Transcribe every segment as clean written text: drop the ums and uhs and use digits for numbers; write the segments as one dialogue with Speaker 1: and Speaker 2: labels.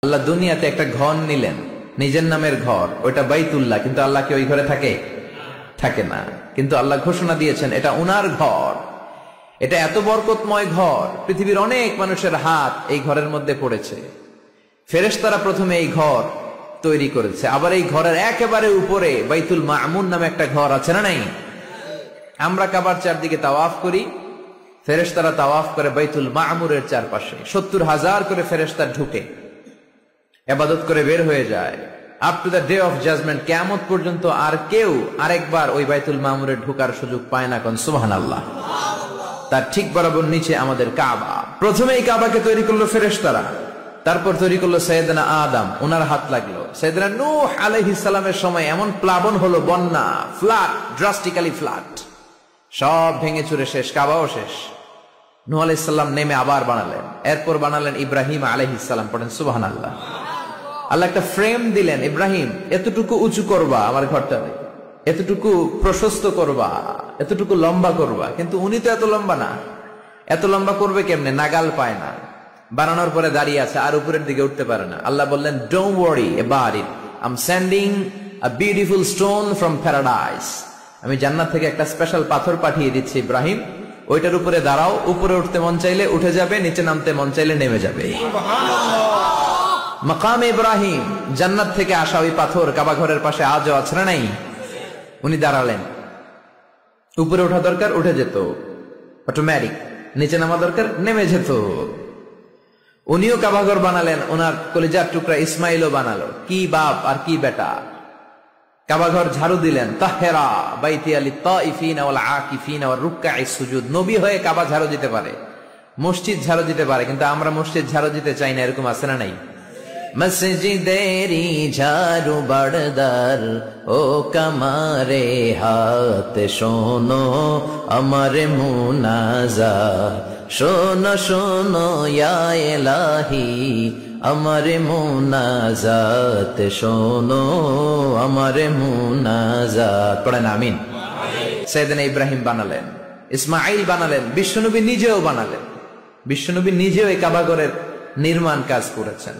Speaker 1: আল্লাহ দুনিয়াতে একটা ঘর নিলেন, নিজের নামের ঘর, ওইটা বাইতুল্লাহ, কিন্তু আল্লাহ কি ওই ঘরে থাকে না। কিন্তু আল্লাহ ঘোষণা দিয়েছেন এটা উনার ঘর, এটা এত বরকতময় ঘর, পৃথিবীর অনেক মানুষের হাত এই ঘরের মধ্যে পড়েছে। ফেরেশতারা প্রথমে এই ঘর তৈরি করেছে, আবার এই ঘরের একেবারে উপরে বাইতুল মামুন নামে একটা ঘর আছে না নাই? আমরা কাবার চারদিকে তাওয়াফ করি, ফেরেশতারা তাওয়াফ করে বাইতুল মামুরের চারপাশে। 70,000 করে ফেরেশতা ঢুকে ইবাদত করে বের হয়ে যায়। Up to the day of judgement, কিয়ামত পর্যন্ত আর কেউ আরেকবার ওই বাইতুল মামুরে ঢোকার সুযোগ পায় না। কোন সুবহানাল্লাহ। তার ঠিক বরাবর নিচে আমাদের কাবা। প্রথমে এই কাবাকে তৈরি করলো ফেরেশতারা, তারপর তৈরি করলো সাইয়েদনা আদম, ওনার হাত লাগলো। সাইয়েদনা নূহ আলাইহিস সালামের সময় এমন প্লাবন হলো, বন্যা, ফ্লাড, ড্রাস্টিক্যালি ফ্লাড, সব ভেঙে চুরে শেষ, কাবাও শেষ। নূহ আলাইহিস সালাম নেমে আবার বানালেন, এরপর বানালেন ইব্রাহিম আলাইহিস সালাম। পড়েন সুবহানাল্লাহ। আল্লাহ একটা ফ্রেম দিলেন, ইব্রাহিম এতটুকু উঁচু করবা আমার ঘরটাকে, এতটুকু প্রশস্ত করবা, এতটুকু লম্বা করবা। কিন্তু উনি তো এত লম্বা না, এত লম্বা করবে কেমনে? নাগাল পায় না। বানানোর পরে দাঁড়িয়ে আছে, আর উপরের দিকে উঠতে পারে না। আল্লাহ বললেন, don't worry about it, I am sending a beautiful stone from paradise. আমি জান্নাত থেকে একটা স্পেশাল পাথর পাঠিয়ে দিচ্ছি ইব্রাহিম, ওইটার উপরে দাঁড়াও, উপরে উঠতে মন চাইলে উঠে যাবে, নিচে নামতে মন চাইলে নেমে যাবে। মাকাম ইব্রাহিম, জান্নাত থেকে আসা ওই পাথর কাবা ঘরের পাশে আজও আছে না নাই? উনি দাঁড়ালেন, উপরে ওঠা দরকার উঠে যেত অটোমেটিক, নিচে নামা দরকার নেমে যেত। উনিও কাবাঘর বানালেন, ওনার কলিজার টুকরা ইসমাইলও বানালো। কি বাপ আর কি বেটা! কাবাঘর ঝাড়ু দিলেন, তাহেরা বাইতি লিত-তাইফিনা ওয়াল আকিফিনা ওয়ার রুকআইস সুজুদ। নবী হয়ে কাবা ঝাড়ু দিতে পারে, মসজিদ ঝাড়ু দিতে পারে, কিন্তু আমরা মসজিদ ঝাড়ু দিতে চাই না। এরকম আছে না নাই? মসজিদেরি ঝাড়ু বারদার ও কামারে হাত, শোনো আমার মুনাজা, শোনো শোনো ইয়া ইলাহি আমার মুনাজাত, শোনো আমার মুনাজাত। পড়েন আমিন। সাইয়েদনা ইব্রাহিম বানালেন, ইসমাইল বানালেন, বিশ্বনবী নিজেও বানালেন। বিশ্বনবী নিজেও এই কাবাঘরের নির্মাণ কাজ করেছেন।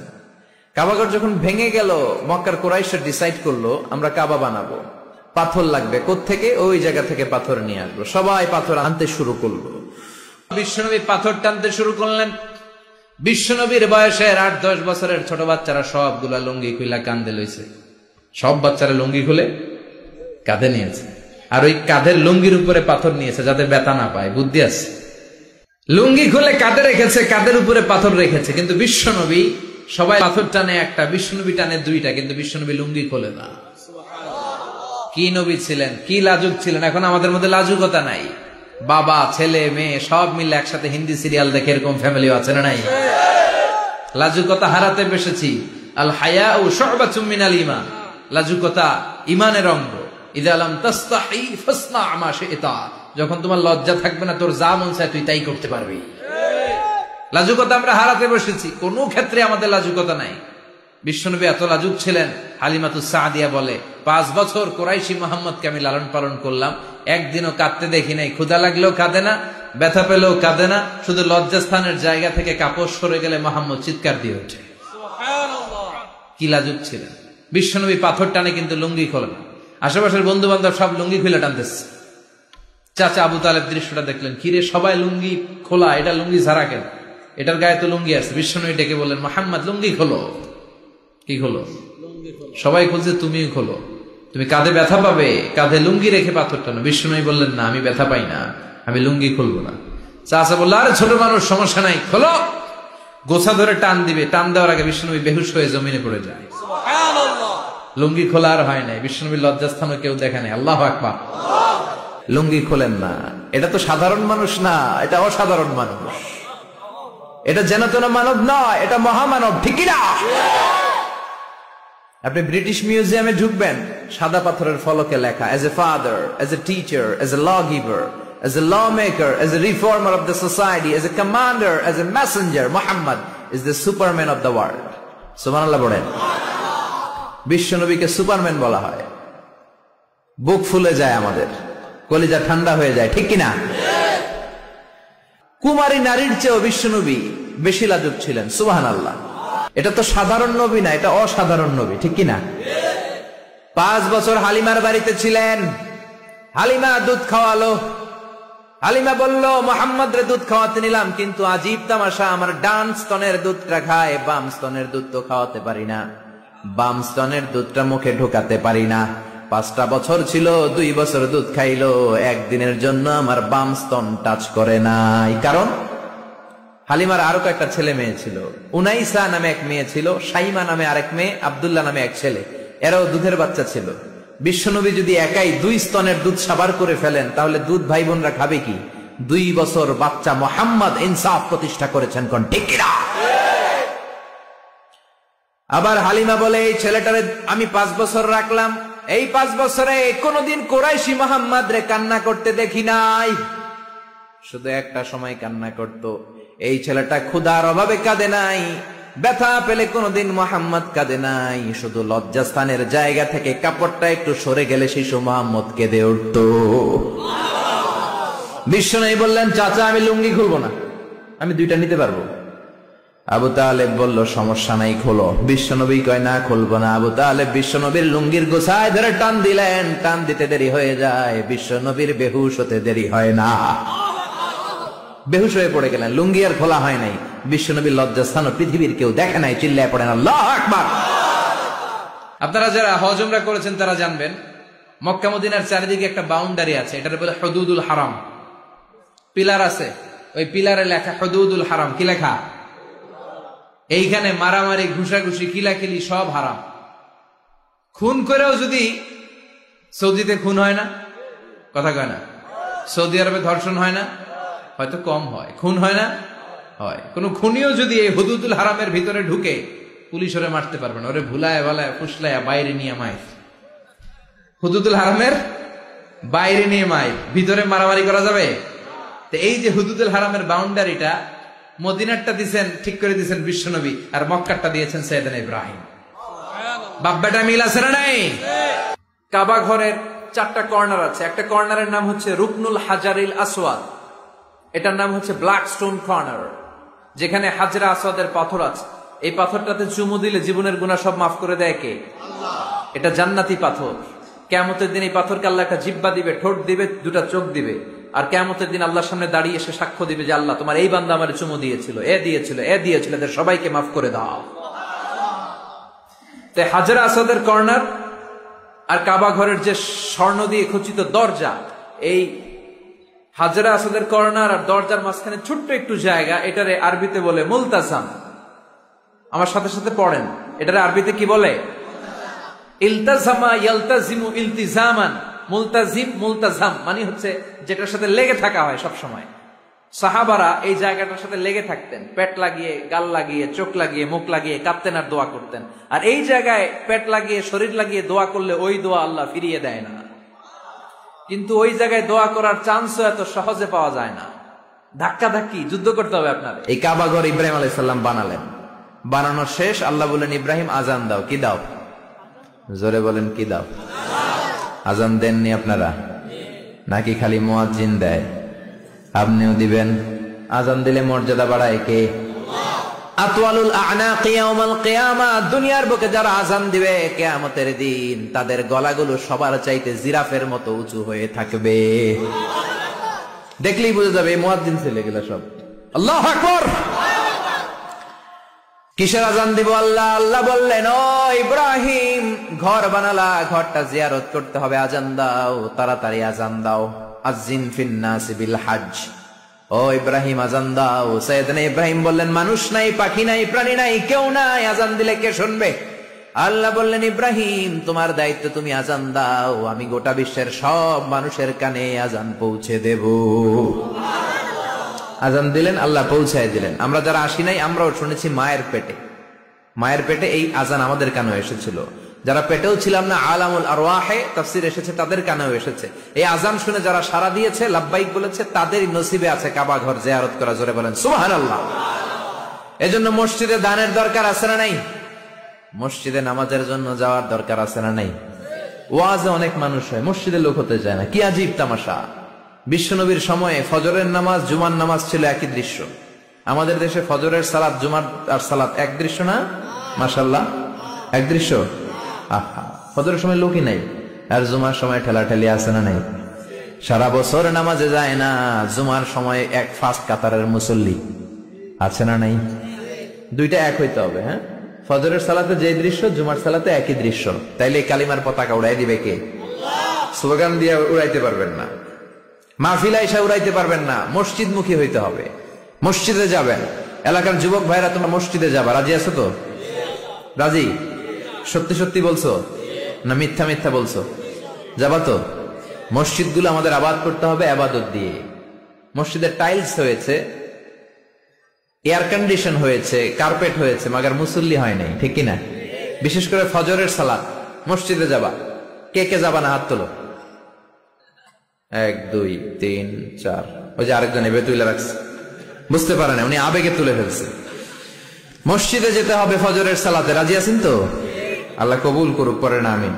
Speaker 1: কাবাঘর যখন ভেঙে গেল, মক্কার কুরাইশরা ডিসাইড করলো আমরা কাবা বানাবো, পাথর লাগবে। কোত্থেকে? ওই জায়গা থেকে পাথর নিয়ে আসবো। সবাই পাথর আনতে শুরু করলো, বিশ্বনবী পাথর টানতে শুরু করলেন। বিশ্বনবীর বয়সের 8-10 বছরের ছোট বাচ্চারা সবগুলা লুঙ্গি খুলে কাঁধে লইছে। সব বাচ্চারা লুঙ্গি খুলে কাঁধে নিয়েছে, আর ওই কাঁধের লুঙ্গির উপরে পাথর নিয়েছে যাতে ব্যথা না পায়। বুদ্ধি আছে। লুঙ্গি খুলে কাঁধে রেখেছে, কাঁধের উপরে পাথর রেখেছে। কিন্তু বিশ্বনবী, সবাই পাথর টানে একটা, বিশ্বনবী টানে দুইটা, কিন্তু বিশ্বনবী লুঙ্গি খোলে না। কি নবী ছিলেন, কি লাজুক ছিলেন! এখন আমাদের মধ্যে লাজুকতা নাই। বাবা ছেলে মেয়ে সব মিলে একসাথে হিন্দি সিরিয়াল দেখে, এরকম ফ্যামিলিও আছে না নাই? লাজুকতা হারাতে বসেছি। আল হায়াউ শু'বাতুম মিনাল ঈমান। লাজুকতা ঈমানের অঙ্গ। ইযা লাম তাসতাহি ফাসনা মা শি'তা। যখন তোমার লজ্জা থাকবে না, তোর যা মন চায় তুই তাই করতে পারবি। লাজুকতা আমরা হারাতে বসেছি, কোন ক্ষেত্রে আমাদের লাজুকতা নাই। বিশ্বনবী এত লাজুক ছিলেন, হালিমাতুস সাদিয়া বলে 5 বছর কুরাইশি মুহাম্মদকে আমি লালন পালন করলাম, একদিনও কাঁদতে দেখি নাই। ক্ষুধা লাগলেও কাঁদে না, ব্যথা পেলেও কাঁদে না, শুধু লজ্জাস্থানের জায়গা থেকে কাপড় সরে গেলে মুহাম্মদ চিৎকার দিয়ে ওঠে। কি লাজুক ছিলেন! বিশ্বনবী পাথর টানে কিন্তু লুঙ্গি খোলে না। আশেপাশের বন্ধু বান্ধব সব লুঙ্গি খুলে টানতেছে। চাচা আবু তালেব দৃশ্যটা দেখলেন, কিরে সবাই লুঙ্গি খোলা, এটা লুঙ্গি ছাড়া কেন? এটার গায়ে তো লুঙ্গি আছে। বিশ্বনবী ডেকে বললেন, মুহাম্মদ লুঙ্গি খোলো। কি খোলো? সবাই খুলছে, তুমিও খোলো, তুমি কাঁধে ব্যথা পাবে, কাঁধে লুঙ্গি রেখে পাথর টানো। বিশ্বনবী বললেন, না আমি ব্যথা পাই না, আমি লুঙ্গি খুলবো না। চাচা বলল, আরে ছোট মানুষ, সমস্যা নাই, খোলো। গোছা ধরে টান দিবে, টান দেওয়ার আগে বিশ্বনবী বেহুশ হয়ে জমিনে পড়ে যায়। লুঙ্গি খোলা আর হয় নাই। বিশ্বনবীর লজ্জাস্থানও কেউ দেখে নাই। আল্লাহু আকবার। লুঙ্গি খোলেন না। এটা তো সাধারণ মানুষ না, এটা অসাধারণ মানুষ। এটা যেন তেন মানব নয়, এটা মহামানব। ঠিক কিনা? আপনি ব্রিটিশ মিউজিয়ামে ঢুকবেন, সাদা পাথরের ফলকে লেখা, as a father, as a teacher, as a law giver, as a law maker, as a reformer of the society, as a commander, as a messenger, Muhammad is the superman of the world. সুবহানাল্লাহ বলেন। বিশ্বনবীকে Superman বলা হয়। বুক ফুলে যায় আমাদের, কলিজা ঠান্ডা হয়ে যায়। ঠিক কিনা? কুমারী নারীর চেয়েও বিশ্বনবী বেশি লাজুক ছিলেন। সুবহানাল্লাহ। এটা তো সাধারণ নবী না, এটা অসাধারণ নবী, ঠিক কিনা? 5 বছর হালিমার বাড়িতে ছিলেন। হালিমা দুধ খাওয়ালো। হালিমা বলল, মোহাম্মদ রে দুধ খাওয়াতে নিলাম, কিন্তু আজীব তামাশা, আমার ডান স্তনের দুধটা খায়, বাম স্তনের দুধ তো খাওয়াতে পারি না, বাম স্তনের দুধটা মুখে ঢোকাতে পারি না। 5টা বছর ছিল, 2 বছর দুধ খাইলো, একদিনের জন্য আমার বাম স্তন টাচ করে নাই। কারণ হালিমার আরো কয়েকটা ছেলে মেয়ে ছিল। উনাইসা নামে এক মেয়ে ছিল, সাইমা নামে আরেক মেয়ে, আব্দুল্লাহ নামে এক ছেলে, এরাও দুধের বাচ্চা ছিল। বিশ্বনবী যদি একাই 2 স্তনের দুধ সাবার করে ফেলেন, তাহলে দুধ ভাই বোনরা খাবে কি? 2 বছর বাচ্চা মোহাম্মদ ইনসাফ প্রতিষ্ঠা করেছেন, কোন ঠিক কিনা? আবার হালিমা বলে, এই ছেলেটারে আমি 5 বছর রাখলাম, এই 5 বছরে কোনদিন কুরাইশি মোহাম্মদ রে কান্না করতে দেখি নাই, শুধু একটা সময় কান্না করত। এই ছেলেটা ক্ষুধার অভাবে কাঁদে নাই, ব্যথা পেলে কোনদিন মোহাম্মদ কাঁদে নাই, শুধু লজ্জাস্থানের জায়গা থেকে কাপড়টা একটু সরে গেলে শিশু মোহাম্মদ কেঁদে উঠত। বিশ্বনবী বললেন, চাচা আমি লুঙ্গি খুলবো না, আমি 2টা নিতে পারবো। আবু তালেব বলল, সমস্যা নাই, খোলো। বিশ্বনবী কয়, না খুলবো না। আবু তালেব বিশ্বনবীর লুঙ্গির গোছায় ধরে টান দিলেন, টান দিতে দেরি হয়ে যায়, বিশ্বনবীর বেহুশ হতে দেরি হয় না, বেহুশ হয়ে পড়ে গেলেন। লুঙ্গি আর খোলা হয় নাই। বিশ্বনবীর লজ্জাস্থান পৃথিবীর কেউ দেখে নাই, চিল্লায় পড়েন আল্লাহু আকবার। আপনারা যারা হজ উমরা করেছেন তারা জানবেন, মক্কা মদিনার চারিদিকে একটা বাউন্ডারি আছে, এটার বলে হুদুদুল হারাম। পিলার আছে, ওই পিলারে লেখা হুদুদুল হারাম। কি লেখা? এইখানে মারামারি, ঘুষাঘুষি, কিলাকিলি সব হারাম। খুন করেও যদি, সৌদিতে খুন হয় না, কথা কয় না? সৌদি আরবে ধর্ষণ হয় না, হয়তো কম হয়, খুন হয় না, হয়। কোন খুনিও যদি এই হুদুদুল হারামের ভিতরে ঢুকে, পুলিশ ওরে মারতে পারবে না, ওরে ভুলায় ভালায় ফুসলায় বাইরে নিয়ে মাইর। হুদুদুল হারামের বাইরে নিয়ে মাইর, ভিতরে মারামারি করা যাবে? তো এই যে হুদুদুল হারামের বাউন্ডারিটা, মদিনারটা দিয়েছেন, ঠিক করে দিয়েছেন বিশ্বনবী, আর মক্কারটা দিয়েছেন সাইয়েদনা ইব্রাহিম। বাপ বেটা মিল আছে না নাই? কাবা ঘরের 4টা কর্নার আছে। একটা কর্নারের নাম হচ্ছে রুকনুল হাজারিল আসওয়াদ, এটার নাম হচ্ছে ব্ল্যাক স্টোন কর্নার, যেখানে হাজরা আসওয়াদের পাথর আছে। এই পাথরটাতে চুমু দিলে জীবনের গুনাহ সব মাফ করে দেয় কে? আল্লাহ। এটা জান্নাতি পাথর। কিয়ামতের দিন এই পাথরকে আল্লাহ একটা জিহ্বা দিবে, ঠোঁট দিবে, 2টা চোখ দিবে, আর কিয়ামতের দিন আল্লাহর সামনে দাঁড়িয়ে এসে সাক্ষ্য দিবে যে আল্লাহ তোমার এই বান্দা আমারে চুমু দিয়েছিল, এ দিয়েছিল, এ দিয়েছিল, এদের সবাইকে মাফ করে দাও। তো হাজরা আসওয়াদের কর্নার আর কাবা ঘরের যে স্বর্ণ দিয়ে খচিত দরজা, এই হাজরা আসওয়াদের কর্নার আর দরজার মাঝখানে ছোট্ট একটু জায়গা, এটারে আরবিতে বলে মুলতাজাম। আমার সাথে সাথে পড়েন, এটারে আরবিতে কি বলে? ইলতাজামা ইয়ালতাজিমু ইলতিজামান। মুলতাজিম, মুলতাজাম মানে হচ্ছে যেটার সাথে লেগে থাকা হয় সব সময়। সাহাবারা এই জায়গাটার সাথে লেগে থাকতেন, পেট লাগিয়ে, গাল লাগিয়ে, চোখ লাগিয়ে, মুখ লাগিয়ে কাঁপতেন আর দোয়া করতেন। আর এই জায়গায় পেট লাগিয়ে, শরীর লাগিয়ে দোয়া করলে ওই দোয়া আল্লাহ ফিরিয়ে দেয় না। কিন্তু ওই জায়গায় দোয়া করার চান্সও এত সহজে পাওয়া যায় না, ধাক্কা ধাক্কি যুদ্ধ করতে হবে আপনার। এই কাবা ঘর ইব্রাহিম আলাইহিস সালাম বানালেন। বানানোর শেষ, আল্লাহ বলেন, ইব্রাহিম আজান দাও। কি দাও? জোরে বলেন, কি দাও? আজান দেননি আপনারা নাকি খালি মুয়াজ্জিন দেয়? আপনিও দিবেন। আজান দিলে মর্যাদা বাড়ায় কে? আতওয়ালুল আ'নাকি ইয়াউমাল কিয়ামা। দুনিয়ার বুকে যারা আজান দিবে কিয়ামতের দিন, তাদের গলাগুলো সবার চাইতে জিরাফের মতো উঁচু হয়ে থাকবে। দেখলেই বুঝে যাবে মুয়াজ্জিন ছেলে গেলা সব। আল্লাহু আকবার। কিসের আজান দিব? আল্লাহ আল্লাহ বললেন, ও ইব্রাহিম, ঘর বানালা, ঘরটা জিয়ারত করতে হবে, আজান দাও, তাড়াতাড়ি আজান দাও। আযিন ফিন নাসি বিল হজ। ও ইব্রাহিম আজান দাও। সাইয়েদনা ইব্রাহিম বললেন, মানুষ নাই, পাখি নাই, প্রাণী নাই, কেউ নাই, আজান দিলে কে শুনবে? আল্লাহ বললেন, ইব্রাহিম তোমার দায়িত্ব, তুমি আজান দাও, আমি গোটা বিশ্বের সব মানুষের কানে আজান পৌঁছে দেব। আজান দিলেন, আল্লাহ পৌঁছায় দিলেন। আমরা যারা আসি নাই, আমরাও শুনেছি মায়ের পেটে, মায়ের পেটে এই আজান আমাদের কানেও এসেছিল। যারা পেটেও ছিলাম না, আলামুল আরওয়াহে তাফসীর এসেছে, তাদের কানেও এসেছে। এই আজান শুনে যারা সাড়া দিয়েছে, লাব্বাইক বলেছে, তাদেরই নসিবে আছে কাবা ঘর জিয়ারত করা। জোরে বলেন সুবহানাল্লাহ। এজন্য মসজিদে দানের দরকার আছে না নাই? মসজিদে নামাজের জন্য যাওয়ার দরকার আছে না নাই? ওয়াজে অনেক মানুষ হয়, মসজিদে লোক হতে যায় না। কি আজীব তামাশা! বিশ্বনবীর সময়ে ফজরের নামাজ, জুমার নামাজ ছিল একই দৃশ্য।
Speaker 2: আমাদের দেশে ফজরের সালাত জুমার আর সালাত এক দৃশ্য না? মাশাআল্লাহ, এক দৃশ্য। আহা, ফজরের সময় লোকই নাই, আর জুমার সময় ঠেলাঠেলি আছে না নাই? সারা বছর নামাজে যায় না, জুমার সময় এক ফার্স্ট কাতারের মুসল্লি আছে না নাই? দুইটা এক হইতে হবে। হ্যাঁ, ফজরের সালাতে যে দৃশ্য, জুমার সালাতে একই দৃশ্য। তাইলে কালিমার পতাকা উড়াই দিবে কে? স্লোগান দিয়ে উড়াইতে পারবেন না, মাহফিল আইসা উড়াইতে পারবেন না, মসজিদ মুখী হইতে হবে। মসজিদে যাবেন, এলাকার যুবক ভাইরা তোমরা মসজিদে যাবা, রাজি আছো তো? রাজি? সত্যি সত্যি বলছো না মিথ্যা মিথ্যা বলছো? যাবা তো? মসজিদগুলো আমাদের আবাদ করতে হবে আবাদত দিয়ে। মসজিদের টাইলস হয়েছে, এয়ার কন্ডিশন হয়েছে, কার্পেট হয়েছে, মাগার মুসল্লি হয় নাই, ঠিক কিনা? বিশেষ করে ফজরের সালাত মসজিদে যাবা, কে কে যাবা না হাত তোলো। 1 2 3 4। ওই যে আরেকজন এবে তুলে রাখছে, বুঝতে পারে না, উনি আবেগে তুলে ফেলছে। মসজিদে যেতে হবে ফজরের সালাতে, রাজি আছেন তো? আল্লাহ কবুল করুক, পড়েন আমিন।